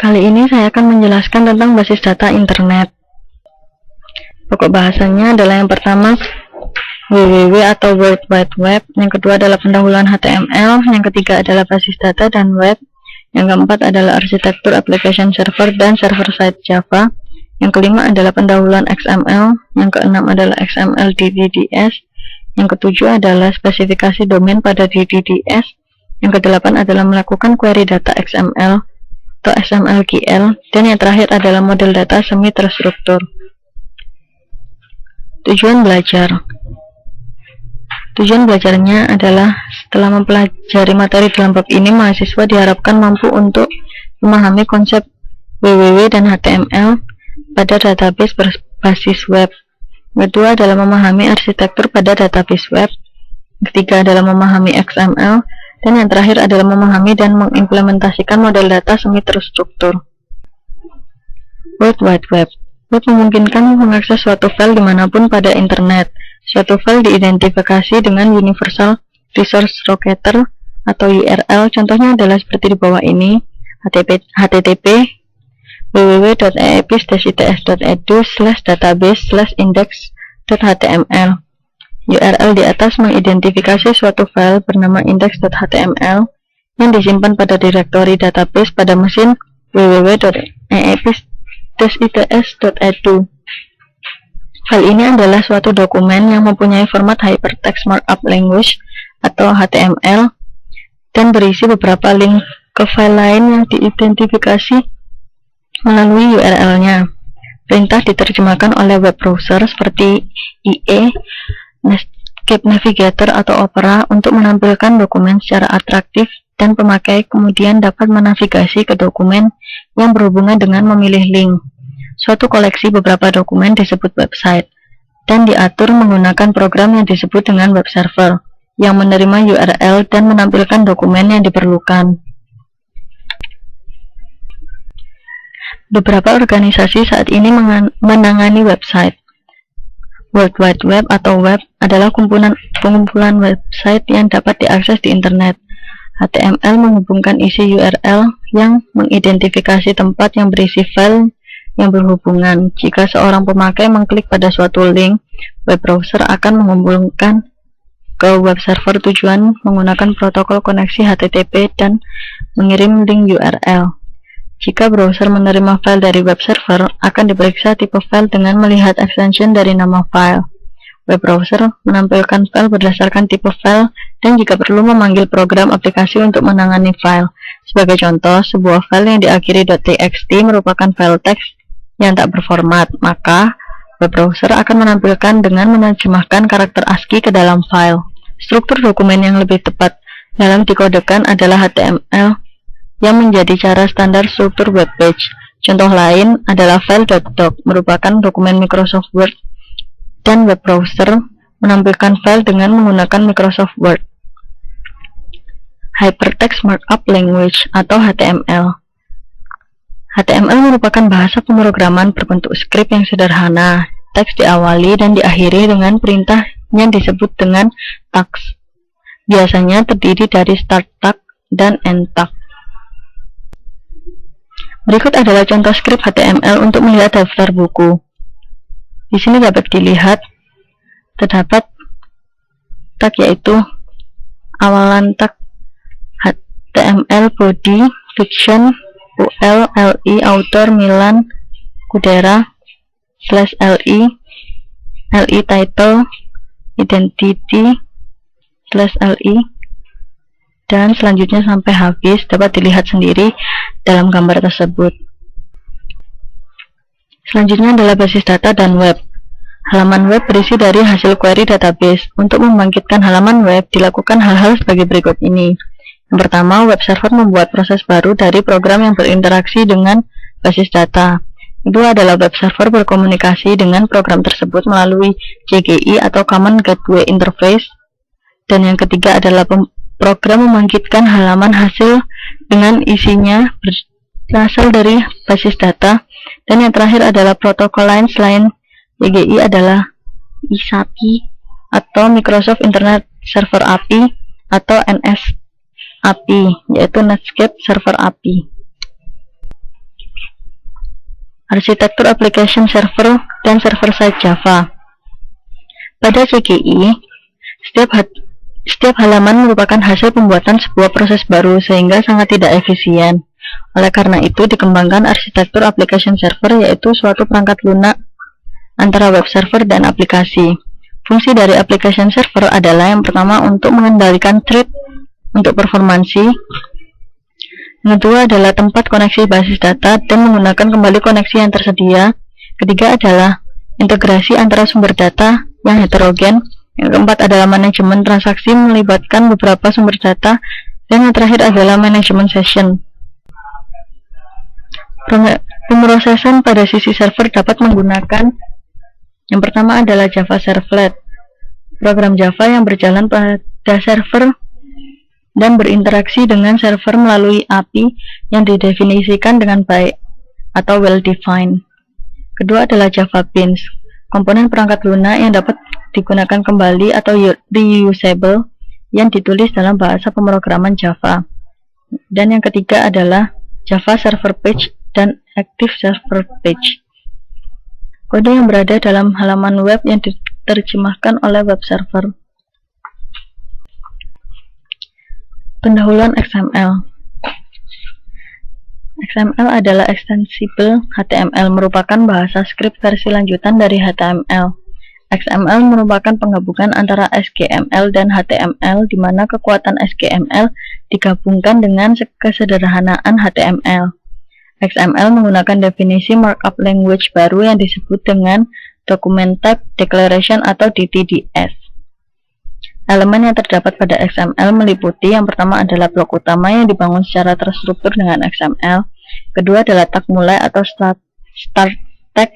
Kali ini saya akan menjelaskan tentang basis data internet. Pokok bahasanya adalah yang pertama www atau World Wide Web, yang kedua adalah pendahuluan HTML, yang ketiga adalah basis data dan web, yang keempat adalah arsitektur application server dan server-side Java, yang kelima adalah pendahuluan XML, yang keenam adalah XML DDDS, yang ketujuh adalah spesifikasi domain pada DDDS, yang kedelapan adalah melakukan query data XML atau XML/GL, dan yang terakhir adalah model data semi terstruktur. Tujuan belajar. Tujuan belajarnya adalah setelah mempelajari materi dalam bab ini, mahasiswa diharapkan mampu untuk memahami konsep www dan HTML pada database berbasis web. Kedua adalah memahami arsitektur pada database web. Ketiga adalah memahami XML. Dan yang terakhir adalah memahami dan mengimplementasikan model data semi terstruktur. World Wide Web. Web memungkinkan mengakses suatu file dimanapun pada internet. Suatu file diidentifikasi dengan Universal Resource Locator atau URL. Contohnya adalah seperti di bawah ini: http www.epis.its.edu/database/index.html. URL di atas mengidentifikasi suatu file bernama index.html yang disimpan pada direktori database pada mesin www.eepis.its.edu. File ini adalah suatu dokumen yang mempunyai format Hypertext Markup Language atau HTML dan berisi beberapa link ke file lain yang diidentifikasi melalui URL-nya. Perintah diterjemahkan oleh web browser seperti IE, Netscape Navigator atau Opera untuk menampilkan dokumen secara atraktif, dan pemakai kemudian dapat menavigasi ke dokumen yang berhubungan dengan memilih link. Suatu koleksi beberapa dokumen disebut website dan diatur menggunakan program yang disebut dengan web server yang menerima URL dan menampilkan dokumen yang diperlukan. Beberapa organisasi saat ini menangani website. World Wide Web atau web adalah pengumpulan website yang dapat diakses di internet. HTML menghubungkan isi URL yang mengidentifikasi tempat yang berisi file yang berhubungan. Jika seorang pemakai mengklik pada suatu link, web browser akan menghubungkan ke web server tujuan menggunakan protokol koneksi HTTP dan mengirim link URL. Jika browser menerima file dari web server, akan diperiksa tipe file dengan melihat extension dari nama file. Web browser menampilkan file berdasarkan tipe file dan jika perlu memanggil program aplikasi untuk menangani file. Sebagai contoh, sebuah file yang diakhiri .txt merupakan file teks yang tak berformat, maka web browser akan menampilkan dengan menerjemahkan karakter ASCII ke dalam file. Struktur dokumen yang lebih tepat dalam dikodekan adalah HTML yang menjadi cara standar struktur web page. Contoh lain adalah file.doc, merupakan dokumen Microsoft Word, dan web browser menampilkan file dengan menggunakan Microsoft Word. Hypertext Markup Language atau HTML. HTML merupakan bahasa pemrograman berbentuk skrip yang sederhana. Teks diawali dan diakhiri dengan perintah yang disebut dengan tags. Biasanya terdiri dari start tag dan end tag. Berikut adalah contoh skrip HTML untuk melihat daftar buku. Di sini dapat dilihat terdapat tag yaitu awalan tag HTML body, fiction, UL, LI, author, Milan, Kundera, /LI, LI title, identity, /LI, dan selanjutnya sampai habis dapat dilihat sendiri dalam gambar tersebut. Selanjutnya adalah basis data dan web. Halaman web berisi dari hasil query database. Untuk membangkitkan halaman web dilakukan hal-hal sebagai berikut ini. Yang pertama, web server membuat proses baru dari program yang berinteraksi dengan basis data. Kedua adalah web server berkomunikasi dengan program tersebut melalui CGI atau Common Gateway Interface. Dan yang ketiga adalah program membangkitkan halaman hasil dengan isinya berasal dari basis data. Dan yang terakhir adalah protokol lain selain CGI adalah ISAPI atau Microsoft Internet Server API atau NS API, yaitu Netscape Server API. arsitektur application server, dan server-side Java. Pada CGI, setiap halaman merupakan hasil pembuatan sebuah proses baru sehingga sangat tidak efisien. Oleh karena itu, dikembangkan arsitektur application server, yaitu suatu perangkat lunak antara web server dan aplikasi. Fungsi dari application server adalah yang pertama untuk mengendalikan thread untuk performansi. Yang kedua adalah tempat koneksi basis data dan menggunakan kembali koneksi yang tersedia. Ketiga adalah integrasi antara sumber data yang heterogen. Yang keempat adalah manajemen transaksi melibatkan beberapa sumber data. Dan yang terakhir adalah manajemen session. Pemrosesan pada sisi server dapat menggunakan yang pertama adalah Java Servlet, program Java yang berjalan pada server dan berinteraksi dengan server melalui API yang didefinisikan dengan baik atau well-defined. Kedua adalah Java Beans, komponen perangkat lunak yang dapat digunakan kembali atau reusable yang ditulis dalam bahasa pemrograman Java. Dan yang ketiga adalah Java Server Page dan Active Server Page, kode yang berada dalam halaman web yang diterjemahkan oleh web server. Pendahuluan XML. XML adalah extensible HTML, merupakan bahasa script versi lanjutan dari HTML. XML merupakan penggabungan antara SGML dan HTML, di mana kekuatan SGML digabungkan dengan kesederhanaan HTML. XML menggunakan definisi markup language baru yang disebut dengan Document Type Declaration atau DTDS. Elemen yang terdapat pada XML meliputi yang pertama adalah blok utama yang dibangun secara terstruktur dengan XML, kedua adalah tag mulai atau start tag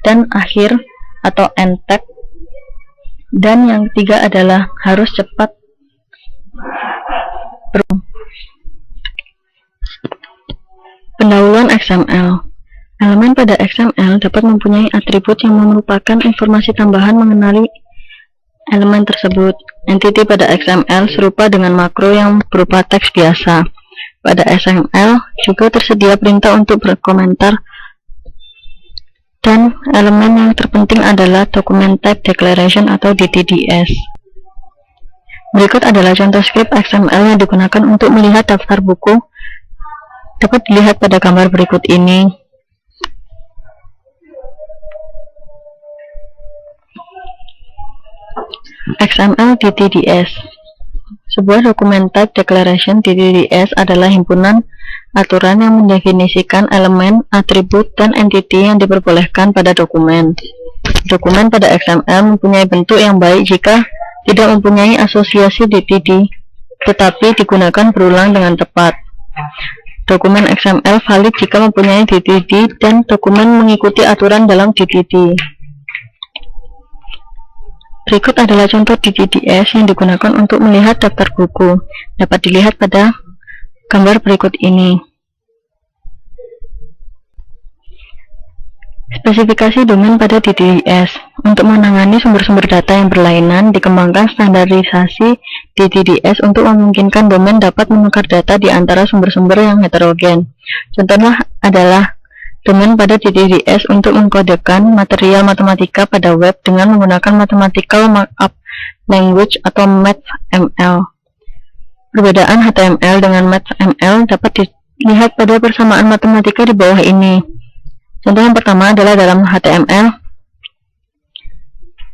dan akhir atau end tag, dan yang ketiga adalah harus cepat. Pendahuluan XML. Elemen pada XML dapat mempunyai atribut yang merupakan informasi tambahan mengenai elemen tersebut. Entity pada XML serupa dengan makro yang berupa teks biasa. Pada XML juga tersedia perintah untuk berkomentar, dan elemen yang terpenting adalah Document Type Declaration atau DTDS. Berikut adalah contoh script XML yang digunakan untuk melihat daftar buku. Dapat dilihat pada gambar berikut ini. XML DTDS. Sebuah dokumen type declaration DTDS adalah himpunan aturan yang mendefinisikan elemen, atribut, dan entity yang diperbolehkan pada dokumen. Dokumen pada XML mempunyai bentuk yang baik jika tidak mempunyai asosiasi DTD, tetapi digunakan berulang dengan tepat. Dokumen XML valid jika mempunyai DTD dan dokumen mengikuti aturan dalam DTD. Berikut adalah contoh DTDS yang digunakan untuk melihat daftar buku. Dapat dilihat pada gambar berikut ini. Spesifikasi domain pada DTDS. Untuk menangani sumber-sumber data yang berlainan, dikembangkan standarisasi DTDS untuk memungkinkan domain dapat menukar data di antara sumber-sumber yang heterogen. Contohnya adalah domain pada DTDS untuk mengkodekan material matematika pada web dengan menggunakan Mathematical Markup Language atau MathML. Perbedaan HTML dengan MathML dapat dilihat pada persamaan matematika di bawah ini. Contoh yang pertama adalah dalam HTML,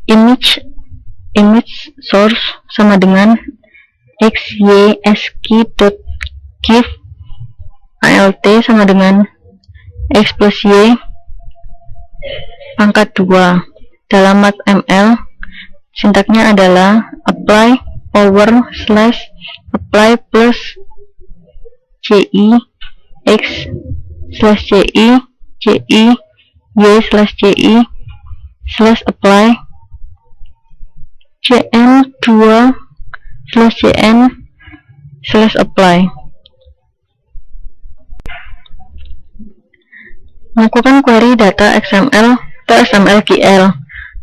image source sama dengan xysk.give, alt sama dengan x plus y pangkat 2. Dalam MathML, sintaknya adalah apply over slash apply plus ci x slash ci y slash ci slash apply cn2 slash cn slash apply. Melakukan query data XML atau XML-GL.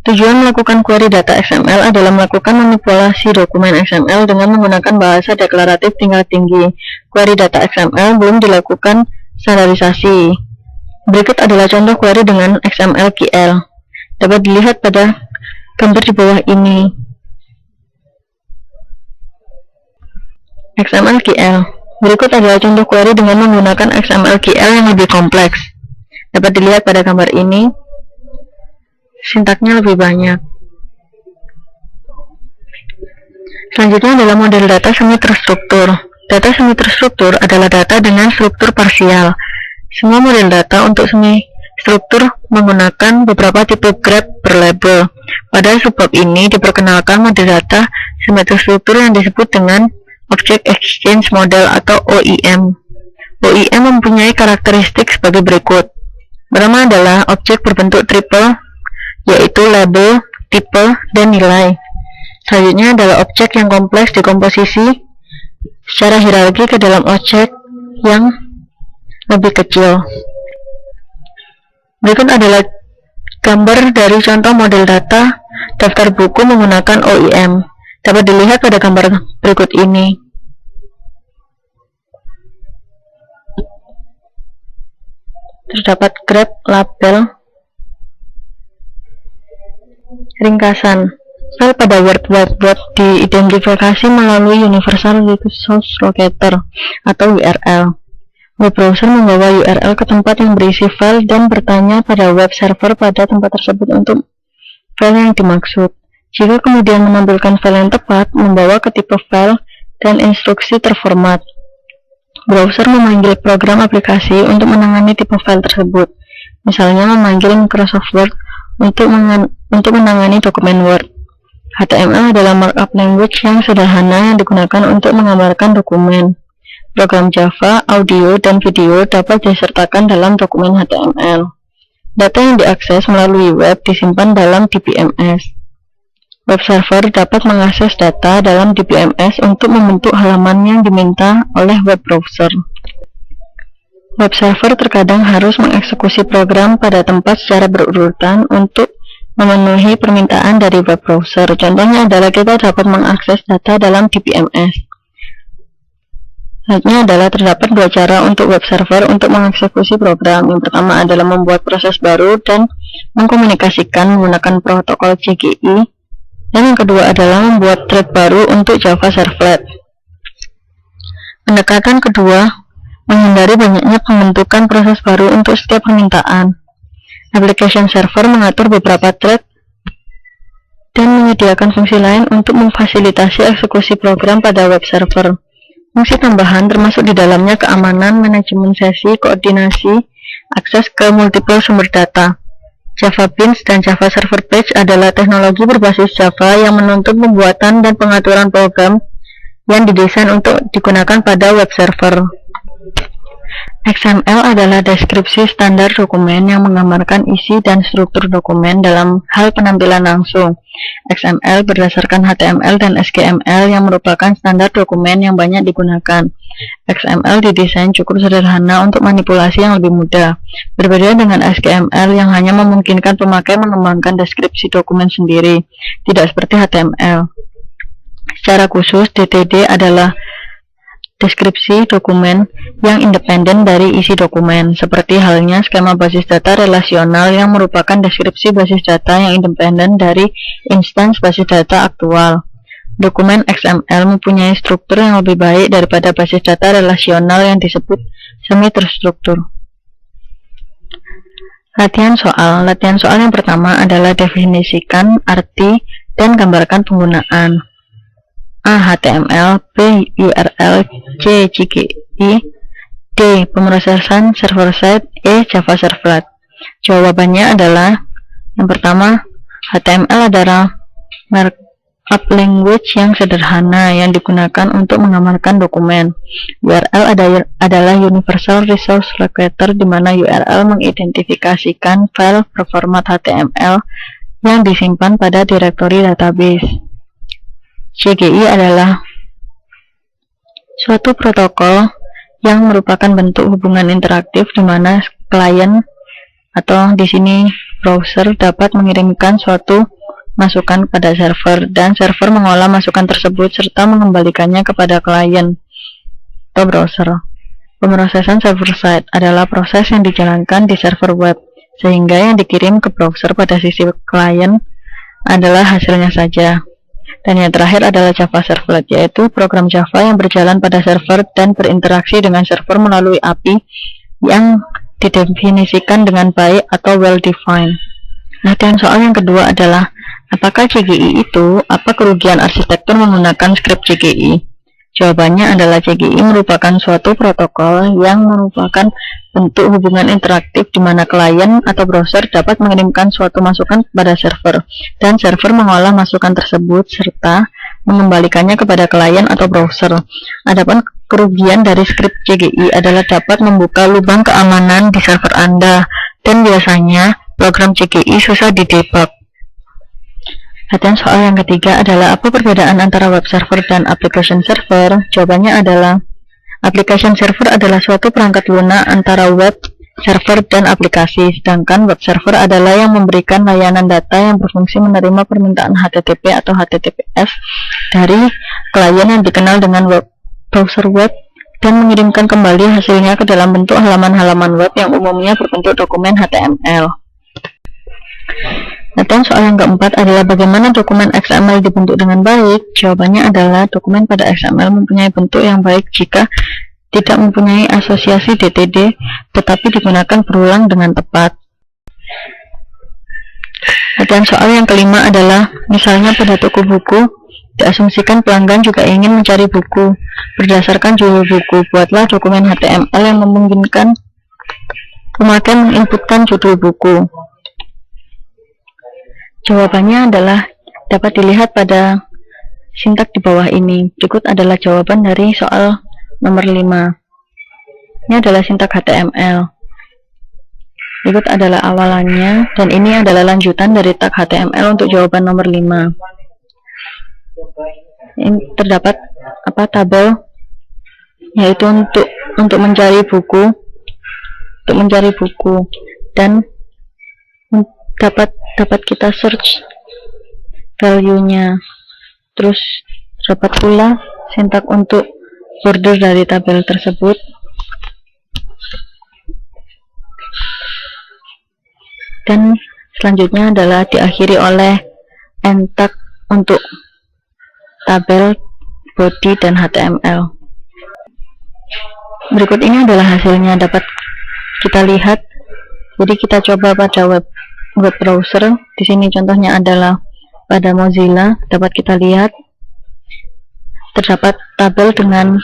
Tujuan melakukan query data XML adalah melakukan manipulasi dokumen XML dengan menggunakan bahasa deklaratif tingkat tinggi. Query data XML belum dilakukan standarisasi. Berikut adalah contoh query dengan XML/QL. Dapat dilihat pada gambar di bawah ini. XML/QL. Berikut adalah contoh query dengan menggunakan XML/QL yang lebih kompleks. Dapat dilihat pada gambar ini, sintaknya lebih banyak. Selanjutnya adalah model data semi terstruktur. Data semi terstruktur adalah data dengan struktur parsial. Semua model data untuk semi struktur menggunakan beberapa tipe graph berlabel. Pada subbab ini diperkenalkan model data semi terstruktur yang disebut dengan Object Exchange Model atau OEM. OEM mempunyai karakteristik sebagai berikut. Pertama adalah objek berbentuk triple, yaitu label, tipe, dan nilai. Selanjutnya adalah objek yang kompleks dikomposisi secara hierarki ke dalam objek yang lebih kecil. Berikut adalah gambar dari contoh model data daftar buku menggunakan OEM. Dapat dilihat pada gambar berikut ini. Terdapat graph, label, ringkasan. File pada World Wide Web diidentifikasi melalui Universal Resource Locator atau URL. Web browser membawa URL ke tempat yang berisi file dan bertanya pada web server pada tempat tersebut untuk file yang dimaksud. Jika kemudian menampilkan file yang tepat, membawa ke tipe file dan instruksi terformat. Browser memanggil program aplikasi untuk menangani tipe file tersebut. Misalnya memanggil Microsoft Word untuk menangani dokumen Word. HTML adalah markup language yang sederhana yang digunakan untuk menggambarkan dokumen. Program Java, audio, dan video dapat disertakan dalam dokumen HTML. Data yang diakses melalui web disimpan dalam DBMS. Web server dapat mengakses data dalam DBMS untuk membentuk halaman yang diminta oleh web browser. Web server terkadang harus mengeksekusi program pada tempat secara berurutan untuk memenuhi permintaan dari web browser. Contohnya adalah kita dapat mengakses data dalam DBMS. Selanjutnya adalah terdapat dua cara untuk web server untuk mengeksekusi program. Yang pertama adalah membuat proses baru dan mengkomunikasikan menggunakan protokol CGI. Dan yang kedua adalah membuat thread baru untuk Java Servlet. Pendekatan kedua menghindari banyaknya pembentukan proses baru untuk setiap permintaan. Application server mengatur beberapa thread dan menyediakan fungsi lain untuk memfasilitasi eksekusi program pada web server. Fungsi tambahan termasuk di dalamnya keamanan, manajemen sesi, koordinasi, akses ke multiple sumber data. Java Beans dan Java Server Page adalah teknologi berbasis Java yang menuntut pembuatan dan pengaturan program yang didesain untuk digunakan pada web server. XML adalah deskripsi standar dokumen yang menggambarkan isi dan struktur dokumen dalam hal penampilan langsung. XML berdasarkan HTML dan SGML yang merupakan standar dokumen yang banyak digunakan. XML didesain cukup sederhana untuk manipulasi yang lebih mudah. Berbeda dengan SGML yang hanya memungkinkan pemakai mengembangkan deskripsi dokumen sendiri, tidak seperti HTML. Secara khusus, DTD adalah deskripsi dokumen yang independen dari isi dokumen, seperti halnya skema basis data relasional yang merupakan deskripsi basis data yang independen dari instans basis data aktual. Dokumen XML mempunyai struktur yang lebih baik daripada basis data relasional yang disebut semi terstruktur. Latihan soal yang pertama adalah definisikan arti dan gambarkan penggunaan. A. HTML, B. URL, C. CGI, D. Pemrosesan server-side, E. Java Servlet. Jawabannya adalah yang pertama, HTML adalah markup language yang sederhana yang digunakan untuk menggambarkan dokumen. URL adalah Universal Resource Locator, di mana URL mengidentifikasikan file berformat HTML yang disimpan pada direktori database. CGI adalah suatu protokol yang merupakan bentuk hubungan interaktif di mana klien atau di sini browser dapat mengirimkan suatu masukan pada server dan server mengolah masukan tersebut serta mengembalikannya kepada klien atau browser. Pemrosesan server side adalah proses yang dijalankan di server web, sehingga yang dikirim ke browser pada sisi klien adalah hasilnya saja. Dan yang terakhir adalah Java Servlet, yaitu program Java yang berjalan pada server dan berinteraksi dengan server melalui API yang didefinisikan dengan baik atau well-defined. Latihan soal yang kedua adalah, apakah CGI itu apa kerugian arsitektur menggunakan skrip CGI? Jawabannya adalah CGI merupakan suatu protokol yang merupakan bentuk hubungan interaktif di mana klien atau browser dapat mengirimkan suatu masukan kepada server, dan server mengolah masukan tersebut serta mengembalikannya kepada klien atau browser. Adapun kerugian dari skrip CGI adalah dapat membuka lubang keamanan di server Anda, dan biasanya program CGI susah didebug. Latihan soal yang ketiga adalah, apa perbedaan antara web server dan application server? Jawabannya adalah, application server adalah suatu perangkat lunak antara web server dan aplikasi, sedangkan web server adalah yang memberikan layanan data yang berfungsi menerima permintaan HTTP atau HTTPS dari klien yang dikenal dengan browser web dan mengirimkan kembali hasilnya ke dalam bentuk halaman-halaman web yang umumnya berbentuk dokumen HTML. Latihan soal yang keempat adalah, bagaimana dokumen XML dibentuk dengan baik? Jawabannya adalah, dokumen pada XML mempunyai bentuk yang baik jika tidak mempunyai asosiasi DTD, tetapi digunakan berulang dengan tepat. Latihan soal yang kelima adalah, misalnya pada toko buku, diasumsikan pelanggan juga ingin mencari buku. Berdasarkan judul buku, buatlah dokumen HTML yang memungkinkan pemakai menginputkan judul buku. Jawabannya adalah dapat dilihat pada sintak di bawah ini. Berikut adalah jawaban dari soal nomor 5. Ini adalah sintak HTML. Berikut adalah awalannya, dan ini adalah lanjutan dari tag HTML untuk jawaban nomor 5. Ini terdapat tabel, yaitu untuk mencari buku, dan dapat kita search value-nya. Terus dapat pula sintak untuk border dari tabel tersebut. Dan selanjutnya adalah diakhiri oleh end tag untuk tabel, body, dan HTML. Berikut ini adalah hasilnya, dapat kita lihat. Jadi kita coba pada web browser. Di sini contohnya adalah pada Mozilla. Dapat kita lihat terdapat tabel dengan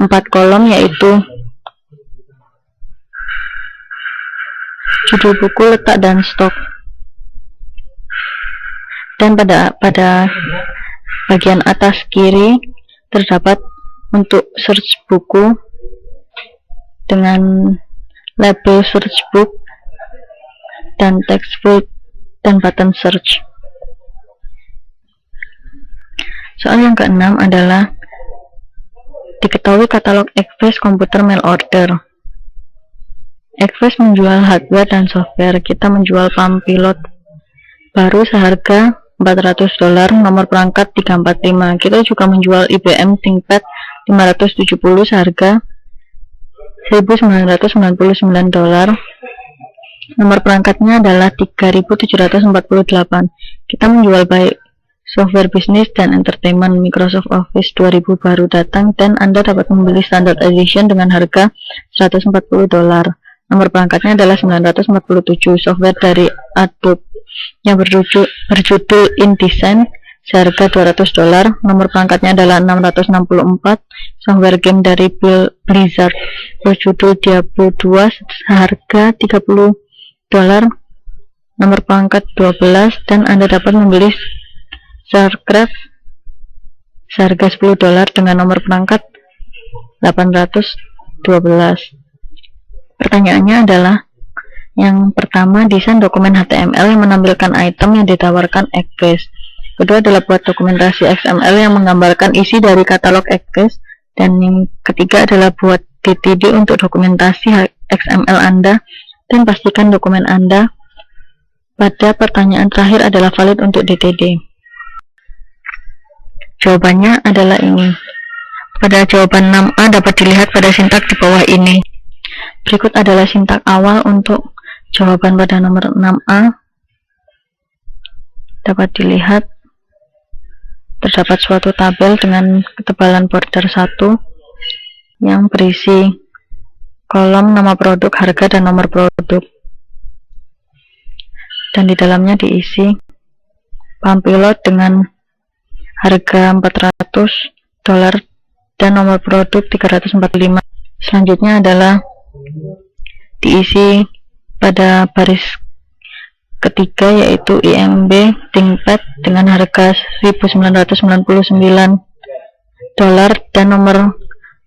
4 kolom, yaitu judul buku, letak, dan stok. Dan pada bagian atas kiri terdapat untuk search buku dengan label search book dan text book dan button search. Soal yang keenam adalah, diketahui katalog Xfast komputer mail order. Xfast menjual hardware dan software. Kita menjual pump pilot baru seharga $400, nomor perangkat 345. Kita juga menjual IBM ThinkPad 570 seharga $1.999. Nomor perangkatnya adalah 3.748. Kita menjual baik software bisnis dan entertainment. Microsoft Office 2000 baru datang dan Anda dapat membeli standard edition dengan harga $140. Nomor perangkatnya adalah 947. Software dari Adobe yang berjudul InDesign seharga $200. Nomor perangkatnya adalah 664. Software game dari Blizzard berjudul Diablo 2 seharga $30. Nomor perangkat 12, dan Anda dapat membeli StarCraft seharga $10 dengan nomor perangkat 812. Pertanyaannya adalah, yang pertama, desain dokumen HTML yang menampilkan item yang ditawarkan Xfast. Kedua adalah buat dokumentasi XML yang menggambarkan isi dari katalog Xfast. Dan yang ketiga adalah buat DTD untuk dokumentasi XML Anda, dan pastikan dokumen Anda pada pertanyaan terakhir adalah valid untuk DTD. Jawabannya adalah ini. pada jawaban 6A dapat dilihat pada sintak di bawah ini. Berikut adalah sintak awal untuk jawaban pada nomor 6A. Dapat dilihat terdapat suatu tabel dengan ketebalan border 1 yang berisi kolom nama produk, harga, dan nomor produk. Dan di dalamnya diisi paham pilot dengan harga $400 dan nomor produk 345. Selanjutnya adalah diisi pada baris ketiga, yaitu IMB ThinkPad dengan harga $1.999 dan nomor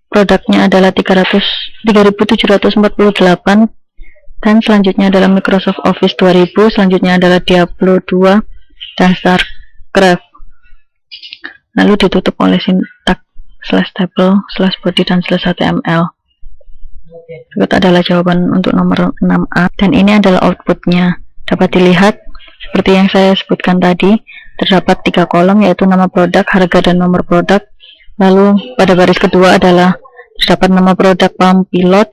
produknya adalah 3.748. Dan selanjutnya adalah Microsoft Office 2000, selanjutnya adalah Diablo 2 dan StarCraft. Lalu ditutup oleh sintak /table/body dan /html. Berikut adalah jawaban untuk nomor 6A, dan ini adalah outputnya. Dapat dilihat seperti yang saya sebutkan tadi, terdapat 3 kolom, yaitu nama produk, harga, dan nomor produk. Lalu pada baris kedua adalah terdapat nama produk paham pilot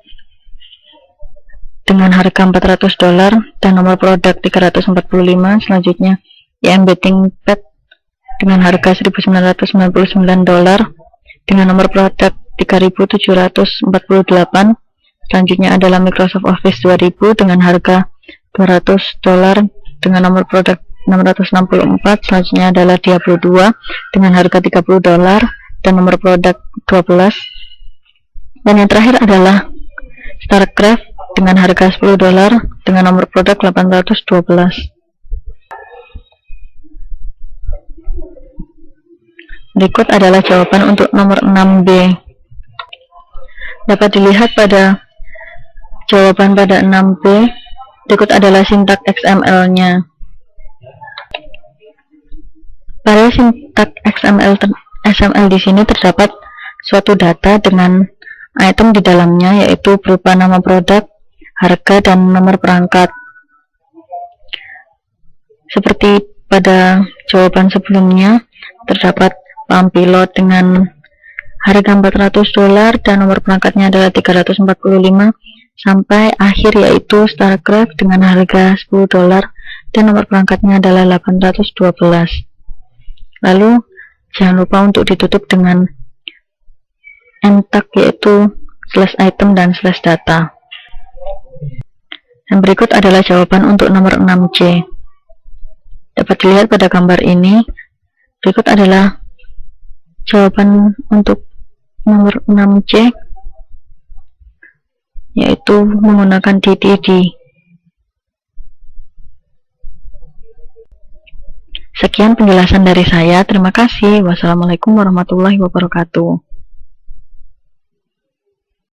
dengan harga $400 dan nomor produk 345. Selanjutnya IMB ThinkPad dengan harga $1.999 dengan nomor produk 3.748. Selanjutnya adalah Microsoft Office 2000 dengan harga $200 dengan nomor produk 664. Selanjutnya adalah Diablo 2 dengan harga $30 dan nomor produk 12. Dan yang terakhir adalah StarCraft dengan harga $10 dengan nomor produk 812. Berikut adalah jawaban untuk nomor 6B. Dapat dilihat pada jawaban pada 6B, berikut adalah sintak XML-nya. Pada sintak XML di sini terdapat suatu data dengan item di dalamnya, yaitu berupa nama produk, harga, dan nomor perangkat. Seperti pada jawaban sebelumnya, terdapat paham pilot dengan harga $400 dan nomor perangkatnya adalah 345, sampai akhir yaitu StarCraft dengan harga $10 dan nomor perangkatnya adalah 812. Lalu jangan lupa untuk ditutup dengan end tag, yaitu /item dan /data. Dan berikut adalah jawaban untuk nomor 6C. Dapat dilihat pada gambar ini. Berikut adalah jawaban untuk nomor 6C, yaitu menggunakan DDD. Sekian penjelasan dari saya. Terima kasih. Wassalamualaikum warahmatullahi wabarakatuh.